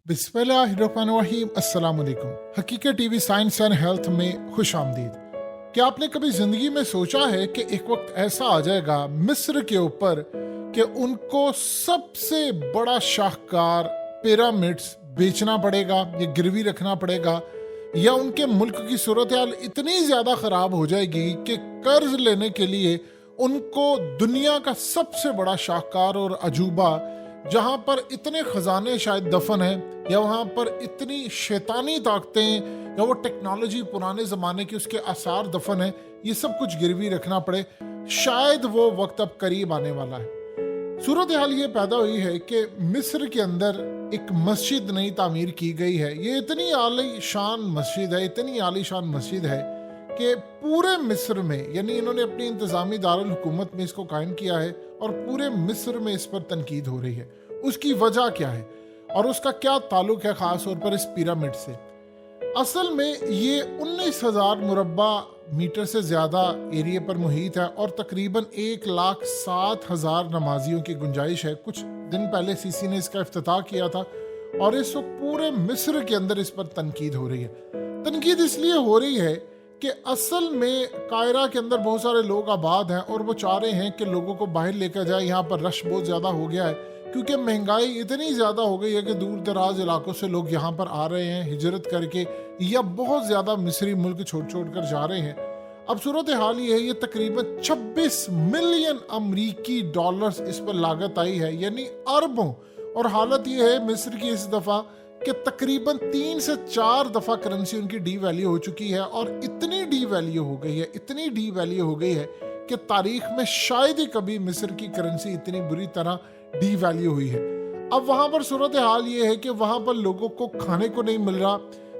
बिस्मिल्लाहिर्रहमानिर्रहीम। अस्सलाम वालेकुम। हकीकत टीवी साइंस एंड हेल्थ में खुश आमदीद। क्या आपने कभी जिंदगी में सोचा है कि एक वक्त ऐसा आ जाएगा मिस्र के ऊपर कि उनको सबसे बड़ा शाहकार पिरामिड्स बेचना पड़ेगा या गिरवी रखना पड़ेगा, या उनके मुल्क की सूरत हाल इतनी ज्यादा खराब हो जाएगी कि कर्ज लेने के लिए उनको दुनिया का सबसे बड़ा शाहकार और अजूबा, जहां पर इतने खजाने शायद दफन हैं, या वहां पर इतनी शैतानी ताकतें या वो टेक्नोलॉजी पुराने ज़माने की उसके आसार दफन है, ये सब कुछ गिरवी रखना पड़े। शायद वो वक्त अब करीब आने वाला है। सूरत हाल ये पैदा हुई है कि मिस्र के अंदर एक मस्जिद नई तामीर की गई है। ये इतनी आली शान मस्जिद है, इतनी आली शान मस्जिद है कि पूरे मिस्र में, यानी इन्होंने अपनी इंतज़ामी दारुल हुकूमत में इसको कायम किया है और पूरे मिस्र में इस पर तनकीद हो रही है। उसकी वजह क्या है और उसका क्या ताल्लुक है ख़ास तौर पर इस पिरामिड से? असल में ये 19,000 मुरब्बा मीटर से ज़्यादा एरिया पर मुहित है और तकरीबन 1,07,000 नमाजियों की गुंजाइश है। कुछ दिन पहले सीसी ने इसका इफ्तिताह किया था और इस वक्त पूरे मिस्र के अंदर इस पर तनकीद हो रही है। तनकीद इसलिए हो रही है कि असल में कायरा के अंदर बहुत सारे लोग आबाद हैं और वो चाह रहे हैं कि लोगों को बाहर लेकर जाए। यहाँ पर रश बहुत ज़्यादा हो गया है क्योंकि महंगाई इतनी ज़्यादा हो गई है कि दूर दराज इलाकों से लोग यहाँ पर आ रहे हैं हिजरत करके, या बहुत ज़्यादा मिस्री मुल्क छोड़ छोड़ कर जा रहे हैं। अब सूरत हाल ये है, ये तकरीबन 26 मिलियन अमरीकी डॉलर्स इस पर लागत आई है, यानी अरबों। और हालत ये है मिस्र की इस दफ़ा कि तकरीबन 3 से 4 दफ़ा करेंसी उनकी डी वैल्यू हो चुकी है, और इतनी डी वैल्यू हो गई है, इतनी डी वैल्यू हो गई है कि तारीख में शायद ही कभी मिस्र की करेंसी इतनी बुरी तरह डी वैल्यू हुई है। अब वहाँ पर सूरत हाल ये है कि वहाँ पर लोगों को खाने को नहीं मिल रहा।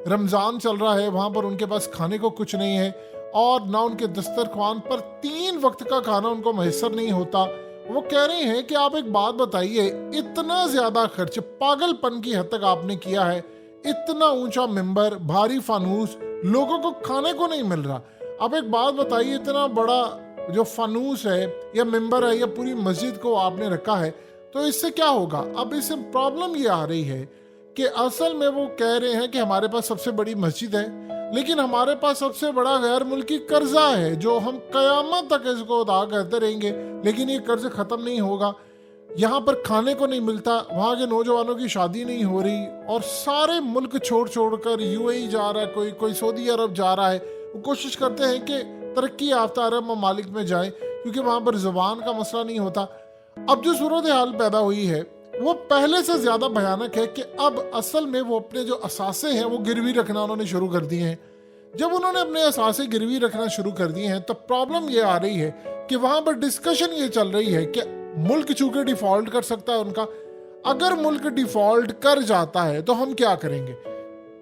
रमज़ान चल रहा है, वहाँ पर उनके पास खाने को कुछ नहीं है और ना उनके दस्तरख्वान पर 3 वक्त का खाना उनको मैसर नहीं होता। वो कह रहे हैं कि आप एक बात बताइए, इतना ज्यादा खर्च पागलपन की हद तक आपने किया है, इतना ऊंचा मिंबर, भारी फानूस, लोगों को खाने को नहीं मिल रहा। अब एक बात बताइए, इतना बड़ा जो फानूस है या मिंबर है या पूरी मस्जिद को आपने रखा है, तो इससे क्या होगा? अब इससे प्रॉब्लम ये आ रही है कि असल में वो कह रहे हैं कि हमारे पास सबसे बड़ी मस्जिद है, लेकिन हमारे पास सबसे बड़ा गैर मुल्की कर्जा है जो हम कयामत तक इसको अदा करते रहेंगे, लेकिन ये कर्ज खत्म नहीं होगा। यहाँ पर खाने को नहीं मिलता, वहाँ के नौजवानों की शादी नहीं हो रही, और सारे मुल्क छोड़ छोड़ कर यूएई जा रहा है, कोई सऊदी अरब जा रहा है। वो कोशिश करते हैं कि तरक्की याफ्ता अरब ममालिक में जाए क्योंकि वहाँ पर ज़बान का मसला नहीं होता। अब जो सूरत हाल पैदा हुई है वो पहले से ज्यादा भयानक है कि अब असल में वो अपने जो असासे हैं वो गिरवी रखना उन्होंने शुरू कर दिए हैं। जब उन्होंने अपने असासे गिरवी रखना शुरू कर दिए हैं तो प्रॉब्लम ये आ रही है कि वहां पर डिस्कशन ये चल रही है कि मुल्क चूंकि डिफॉल्ट कर सकता है उनका, अगर मुल्क डिफॉल्ट कर जाता है तो हम क्या करेंगे।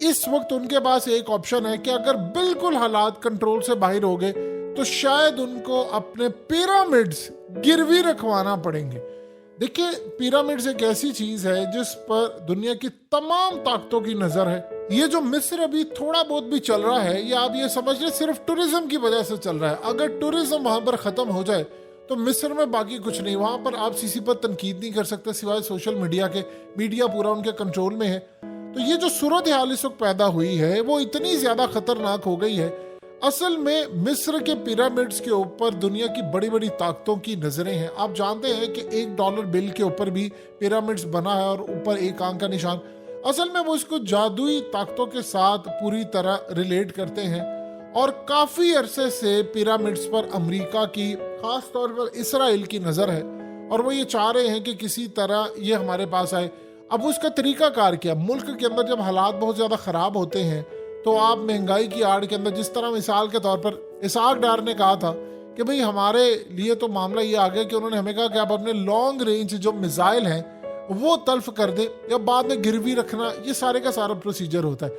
इस वक्त उनके पास एक ऑप्शन है कि अगर बिल्कुल हालात कंट्रोल से बाहर हो गए तो शायद उनको अपने पिरामिड्स गिरवी रखवाना पड़ेंगे। देखिए, पिरामिड्स एक ऐसी चीज है जिस पर दुनिया की तमाम ताकतों की नजर है। ये जो मिस्र अभी थोड़ा बहुत भी चल रहा है, या आप ये समझ लें सिर्फ टूरिज्म की वजह से चल रहा है। अगर टूरिज्म वहां पर खत्म हो जाए तो मिस्र में बाकी कुछ नहीं। वहां पर आप सीसी पर तनकीद नहीं कर सकते सिवाय सोशल मीडिया के। मीडिया पूरा उनके कंट्रोल में है। तो ये जो सूरत हाल इस वक्त पैदा हुई है वो इतनी ज्यादा खतरनाक हो गई है। असल में मिस्र के पिरामिड्स के ऊपर दुनिया की बड़ी बड़ी ताकतों की नजरें हैं। आप जानते हैं कि $1 बिल के ऊपर भी पिरामिड्स बना है और ऊपर एक आंख का निशान। असल में वो इसको जादुई ताकतों के साथ पूरी तरह रिलेट करते हैं, और काफी अरसे से पिरामिड्स पर अमेरिका की, खास तौर पर इसराइल की नजर है, और वो ये चाह रहे हैं कि किसी तरह ये हमारे पास आए। अब उसका तरीकाकार क्या? मुल्क के अंदर जब हालात बहुत ज्यादा खराब होते हैं तो आप महंगाई की आड़ के अंदर, जिस तरह मिसाल के तौर पर इसहाक डार ने कहा था कि भाई हमारे लिए तो मामला ये आ गया कि उन्होंने हमें कहा कि आप अपने लॉन्ग रेंज जो मिसाइल हैं वो तल्फ कर दे या बाद में गिरवी रखना, ये सारे का सारा प्रोसीजर होता है।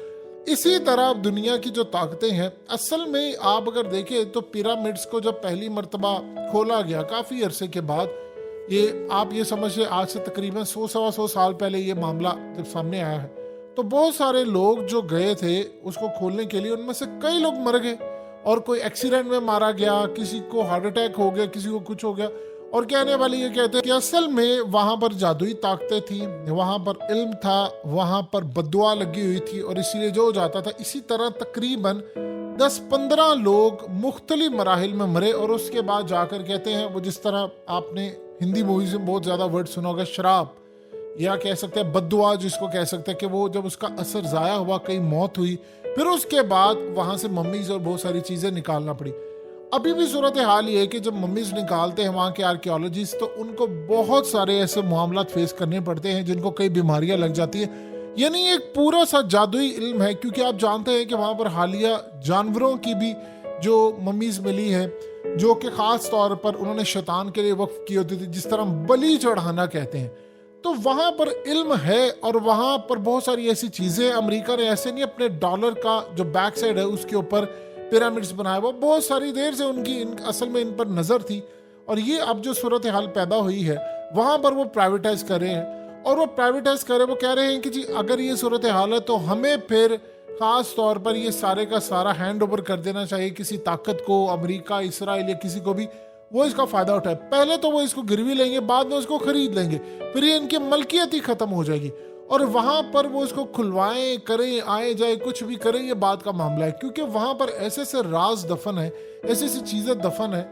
इसी तरह दुनिया की जो ताकतें हैं, असल में आप अगर देखें तो पिरामिड्स को जब पहली मर्तबा खोला गया काफ़ी अरसे के बाद, ये आप ये समझ लें आज से तकरीबन 100-125 साल पहले ये मामला जब सामने आया है, तो बहुत सारे लोग जो गए थे उसको खोलने के लिए, उनमें से कई लोग मर गए, और कोई एक्सीडेंट में मारा गया, किसी को हार्ट अटैक हो गया, किसी को कुछ हो गया। اور کہنے والی یہ کہتے ہیں کہ اصل میں وہاں پر جادوئی طاقتیں تھیں، وہاں پر علم تھا، وہاں پر بددعا لگی ہوئی تھی، اور اسی لیے جو جاتا تھا اسی طرح تقریباً 10-15 لوگ مختلف مراحل میں مرے، اور اس کے بعد جا کر کہتے ہیں وہ جس طرح آپ نے ہندی موویز میں بہت زیادہ ورڈ سنا ہوگا، شراب، یا کہہ سکتے ہیں بددعا جس کو کہہ سکتے ہیں، کہ وہ جب اس کا اثر ضائع ہوا، کئی موت ہوئی، پھر اس کے بعد وہاں سے ممیز اور بہت ساری چیزیں نکالنا پڑی۔ ابھی بھی صورتحال یہ ہے کہ جب ممیز نکالتے ہیں وہاں کے آرکیالوجسٹ، تو ان کو بہت سارے ایسے معاملات فیس کرنے پڑتے ہیں جن کو کئی بیماریاں لگ جاتی ہیں۔ یعنی ایک پورا سا جادوئی علم ہے، کیونکہ آپ جانتے ہیں کہ وہاں پر حالیہ جانوروں کی بھی جو ممیز ملی ہے، جو کہ خاص طور پر انہوں نے شیطان کے لیے وقف کی ہوتی تھی، جس طرح بلی چڑھانا کہتے ہیں۔ تو وہاں پر علم ہے، اور وہاں پر بہت ساری ایسی چیزیں، امریکہ نے ایسے نہیں اپنے ڈالر کا جو بیک سائڈ ہے اس کے اوپر پیرامڈز بنایا ہوا، بہت ساری دیر سے اصل میں ان پر نظر تھی، اور یہ اب جو صورتحال پیدا ہوئی ہے وہاں پر وہ پرائیویٹائز کر رہے ہیں، اور وہ پرائیویٹائز کر رہے ہیں، وہ کہہ رہے ہیں کہ جی اگر یہ صورتحال ہے تو ہمیں پھر خاص طور پر یہ سارے کا سارا ہینڈ اوور کر دینا چاہیے کسی طاقت کو، امریکہ، اسرائیل یا کسی کو بھی، وہ اس کا فائدہ اٹھائے۔ پہلے تو وہ اس کو گروی لیں گے، بعد میں اس کو خرید لیں گے، پھر یہ ان کی ملکیت ہی ختم ہو جائے گی، اور وہاں پر وہ اس کو کھلوائیں، کریں، آئے جائے، کچھ بھی کریں، یہ بات کا معاملہ ہے، کیونکہ وہاں پر ایسے سے راز دفن ہے، ایسی سی چیزیں دفن ہے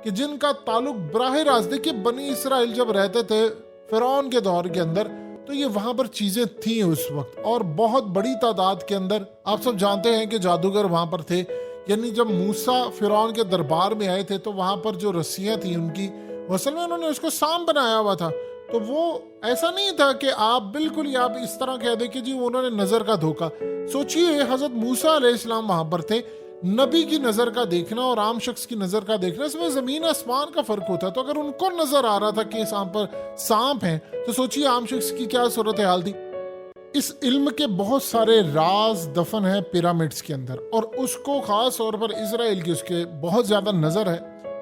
کہ جن کا تعلق براہ راست، دیکھیے بنی اسرائیل جب رہتے تھے فرعون کے دور کے اندر، تو یہ وہاں پر چیزیں تھیں اس وقت، اور بہت بڑی تعداد کے اندر۔ آپ سب جانتے ہیں کہ جادوگر وہاں پر تھے، یعنی جب موسیٰ فرعون کے دربار میں آئے تھے تو وہاں پر جو رسیاں تھیں ان کی، اصل میں انہوں نے اس کو سانپ بنایا ہوا تھا، تو وہ ایسا نہیں تھا کہ آپ بالکل ہی آپ اس طرح کہہ دیں کہ جی انہوں نے نظر کا دھوکا۔ سوچئے حضرت موسیٰ علیہ السلام وہاں پر تھے، نبی کی نظر کا دیکھنا اور عام شخص کی نظر کا دیکھنا، اس میں زمین آسمان کا فرق ہوتا ہے، تو اگر ان کو نظر آ رہا تھا کہ اس پر سانپ ہیں، تو سوچئے عام شخص کی کیا صورتحال تھی۔ اس علم کے بہت سارے راز دفن ہیں پیرامڈز کے اندر، اور اس کو خاص طور پر اسرائیل کی اس کے بہت زیادہ نظر ہے،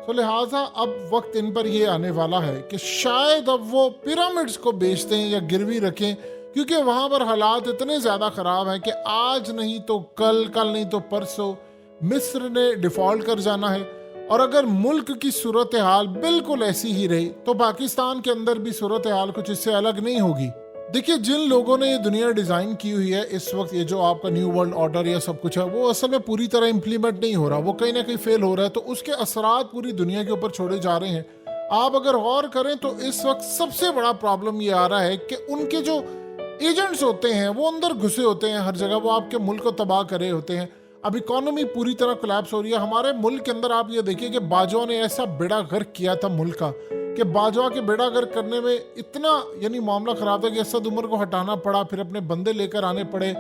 تو لہٰذا اب وقت ان پر یہ آنے والا ہے کہ شاید اب وہ پیرامڈز کو بیچتے ہیں یا گروی رکھیں، کیونکہ وہاں پر حالات اتنے زیادہ خراب ہیں کہ آج نہیں تو کل نہیں تو پرسوں مصر نے ڈیفالٹ کر جانا ہے، اور اگر ملک کی صورتحال بالکل ایسی ہی رہی تو پاکستان کے اندر بھی صورتحال کچھ اس سے الگ نہیں ہوگی۔ دیکھیے جن لوگوں نے یہ دنیا ڈیزائن کی ہوئی ہے اس وقت، یہ جو آپ کا نیو ورلڈ آرڈر یا سب کچھ ہے، وہ اصل میں پوری طرح امپلیمنٹ نہیں ہو رہا، وہ کہیں نہ کہیں فیل ہو رہا ہے، تو اس کے اثرات پوری دنیا کے اوپر چھوڑے جا رہے ہیں۔ آپ اگر غور کریں تو اس وقت سب سے بڑا پرابلم یہ آ رہا ہے کہ ان کے جو ایجنٹس ہوتے ہیں وہ اندر گھسے ہوتے ہیں ہر جگہ، وہ آپ کے ملک کو تباہ کرے ہوتے ہیں۔ اب اکانومی پوری طرح کولیپس ہو رہی ہے ہمارے ملک کے اندر۔ آپ یہ دیکھیں کہ باجوہ نے ایسا بیڑا غرق کیا تھا ملک کا، کہ باجوہ کے بیڑا غرق کرنے میں اتنا یعنی معاملہ خراب تھا کہ اسد عمر کو ہٹانا پڑا، پھر اپنے بندے لے کر آنے پڑے،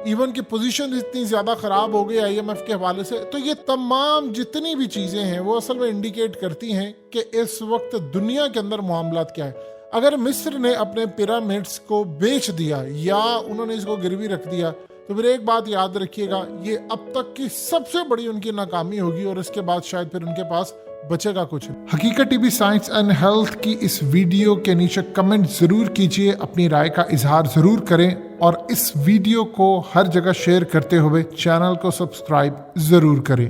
ایون کی پوزیشن اتنی زیادہ خراب ہو گئی IMF کے حوالے سے۔ تو یہ تمام جتنی بھی چیزیں ہیں وہ اصل میں انڈیکیٹ کرتی ہیں کہ اس وقت دنیا کے اندر معاملات کیا ہے۔ اگر مصر نے اپنے پیرامڈز کو بیچ دیا یا انہوں نے اس کو گروی رکھ دیا، تو پھر ایک بات یاد رکھیے گا، یہ اب تک کی سب سے بڑی ان کی ناکامی ہوگی، اور اس کے بعد شاید پھر ان کے پاس بچے گا کچھ۔ حقیقت T V science and health کی اس ویڈیو کے نیچے کمنٹ ضرور کیجئے، اپنی رائے کا اظہار ضرور کریں، اور اس ویڈیو کو ہر جگہ شیئر کرتے ہوئے چینل کو سبسکرائب ضرور کریں۔